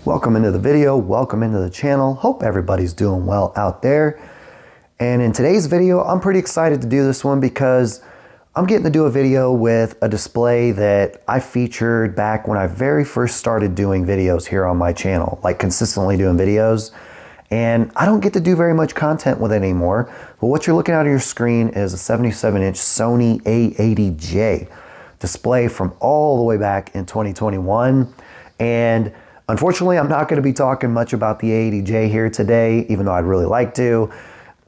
Welcome into the video, welcome into the channel. Hope everybody's doing well out there. And in today's video, I'm pretty excited to do this one because I'm getting to do a video with a display that I featured back when I very first started doing videos here on my channel, like consistently doing videos. And I don't get to do very much content with it anymore. But what you're looking at on your screen is a 77-inch Sony A80j display from all the way back in 2021. And unfortunately, I'm not going to be talking much about the A80j here today, even though I'd really like to,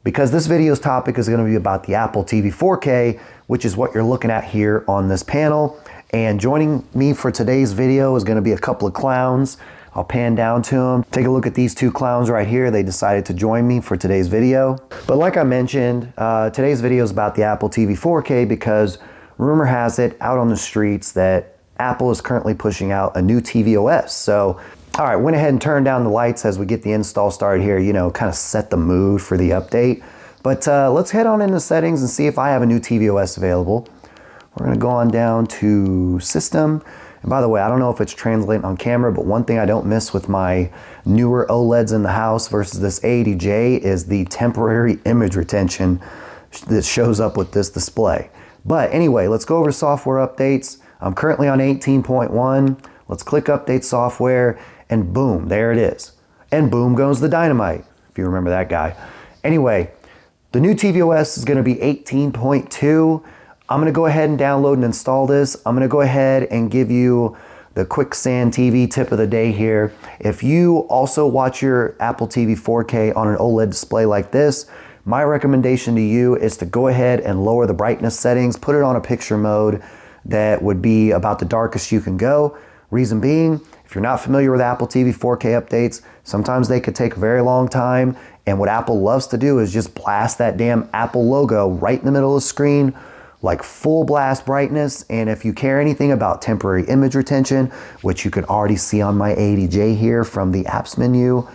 because this video's topic is going to be about the Apple TV 4K, which is what you're looking at here on this panel. And joining me for today's video is going to be a couple of clowns. I'll pan down to them. Take a look at these two clowns right here. They decided to join me for today's video. But like I mentioned, today's video is about the Apple TV 4K because rumor has it out on the streets that Apple is currently pushing out a new tvOS. So, all right, went ahead and turned down the lights as we get the install started here, you know, kind of set the mood for the update. But let's head on into settings and see if I have a new tvOS available. We're gonna go on down to System. And by the way, I don't know if it's translating on camera, but one thing I don't miss with my newer OLEDs in the house versus this A80j is the temporary image retention that shows up with this display. But anyway, let's go over software updates. I'm currently on 18.1. Let's click Update Software, and boom, there it is. And boom goes the dynamite, if you remember that guy. Anyway, the new tvOS is gonna be 18.2. I'm gonna go ahead and download and install this. I'm gonna go ahead and give you the quicksand TV tip of the day here. If you also watch your Apple TV 4K on an OLED display like this, my recommendation to you is to go ahead and lower the brightness settings, put it on a picture mode that would be about the darkest you can go. Reason being, if you're not familiar with Apple TV 4K updates, sometimes they could take a very long time, and what Apple loves to do is just blast that damn Apple logo right in the middle of the screen, like full blast brightness. And if you care anything about temporary image retention, which you can already see on my A80j here from the apps menu,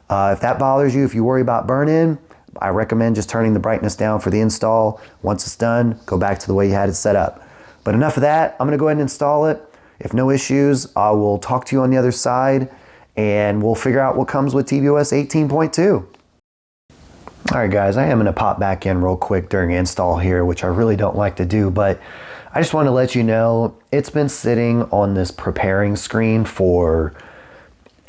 if that bothers you, if you worry about burn-in, I recommend just turning the brightness down for the install. Once it's done, go back to the way you had it set up. But enough of that, I'm gonna go ahead and install it. If no issues, I will talk to you on the other side and we'll figure out what comes with tvOS 18.2. All right guys, I am gonna pop back in real quick during install here, which I really don't like to do, but I just want to let you know it's been sitting on this preparing screen for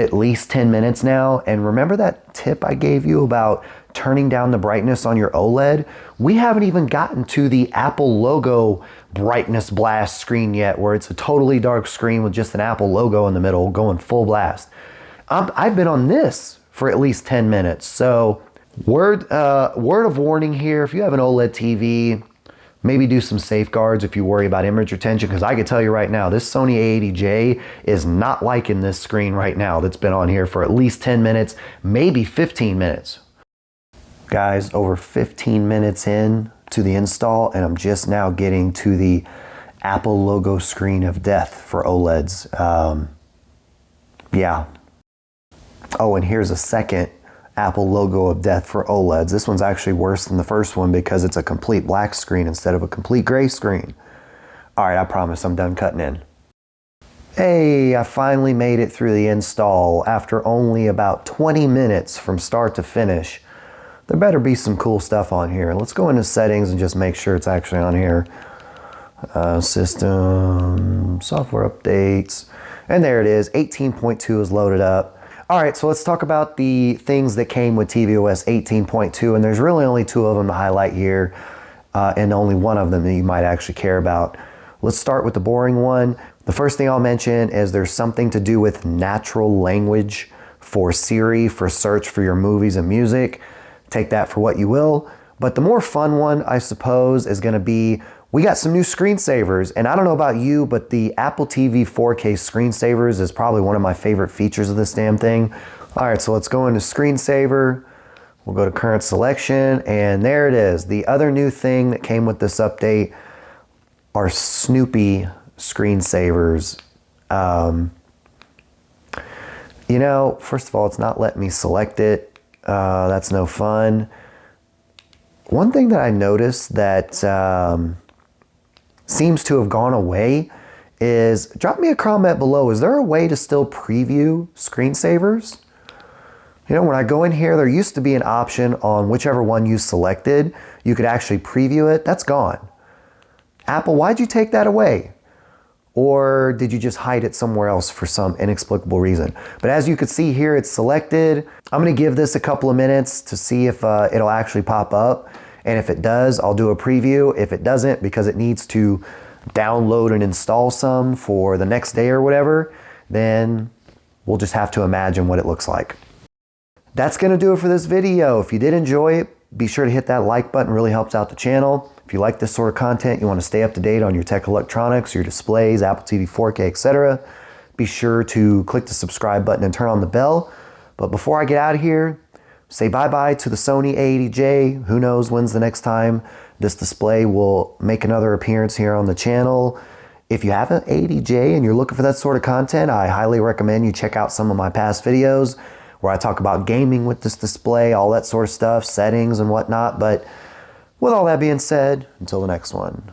at least 10 minutes now. And remember that tip I gave you about turning down the brightness on your OLED? We haven't even gotten to the Apple logo brightness blast screen yet, where it's a totally dark screen with just an Apple logo in the middle going full blast. I've been on this for at least 10 minutes. So word of warning here, if you have an OLED TV, maybe do some safeguards if you worry about image retention, because I can tell you right now, this Sony A80j is not liking this screen right now that's been on here for at least 10 minutes, maybe 15 minutes. Guys, over 15 minutes in to the install, and I'm just now getting to the Apple logo screen of death for OLEDs. Yeah. Oh, and here's a second Apple logo of death for OLEDs. This one's actually worse than the first one because it's a complete black screen instead of a complete gray screen. All right, I promise I'm done cutting in. Hey, I finally made it through the install after only about 20 minutes from start to finish. There better be some cool stuff on here. Let's go into settings and just make sure it's actually on here. System, software updates, and there it is. 18.2 is loaded up. All right, so let's talk about the things that came with tvOS 18.2, and there's really only two of them to highlight here, and only one of them that you might actually care about. Let's start with the boring one. The first thing I'll mention is there's something to do with natural language for Siri for search for your movies and music. Take that for what you will. But the more fun one, I suppose, is gonna be, we got some new screensavers. And I don't know about you, but the Apple TV 4K screensavers is probably one of my favorite features of this damn thing. All right, so let's go into screensaver. We'll go to current selection, and there it is. The other new thing that came with this update are Snoopy screensavers. You know, first of all, it's not letting me select it. That's no fun. One thing that I noticed that seems to have gone away is drop me a comment below. Is there a way to still preview screensavers? You know, when I go in here, there used to be an option on whichever one you selected. You could actually preview it. That's gone. Apple, why'd you take that away? Or did you just hide it somewhere else for some inexplicable reason? But as you can see here, it's selected. I'm gonna give this a couple of minutes to see if it'll actually pop up. And if it does, I'll do a preview. If it doesn't, because it needs to download and install some for the next day or whatever, then we'll just have to imagine what it looks like. That's gonna do it for this video. If you did enjoy it, be sure to hit that like button, really helps out the channel. If you like this sort of content, you want to stay up to date on your tech electronics, your displays, Apple TV 4K, etc., be sure to click the subscribe button and turn on the bell. But before I get out of here, say bye-bye to the Sony A80j. Who knows when's the next time this display will make another appearance here on the channel. If you have an A80j and you're looking for that sort of content, I highly recommend you check out some of my past videos where I talk about gaming with this display, all that sort of stuff, settings and whatnot. But with all that being said, until the next one.